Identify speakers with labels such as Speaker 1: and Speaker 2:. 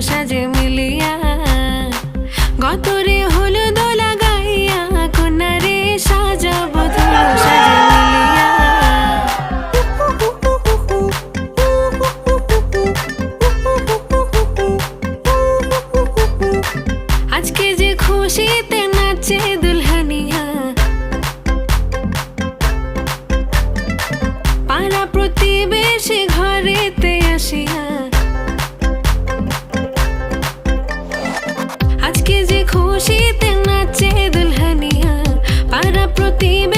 Speaker 1: সাজে মিলিয়া গতরে হলুদ লাগাইয়া কন্যারে সাজাবো ধুলো সাজে মিলিয়া। আজকে যে খুশিতে নাচে দুলহানিয়া পাড়া প্রতিবেশী ঘরেতে আসিয়া আজকে যে খুশিতে নাচে দুলহানিয়া পাড়া প্রতিবেশী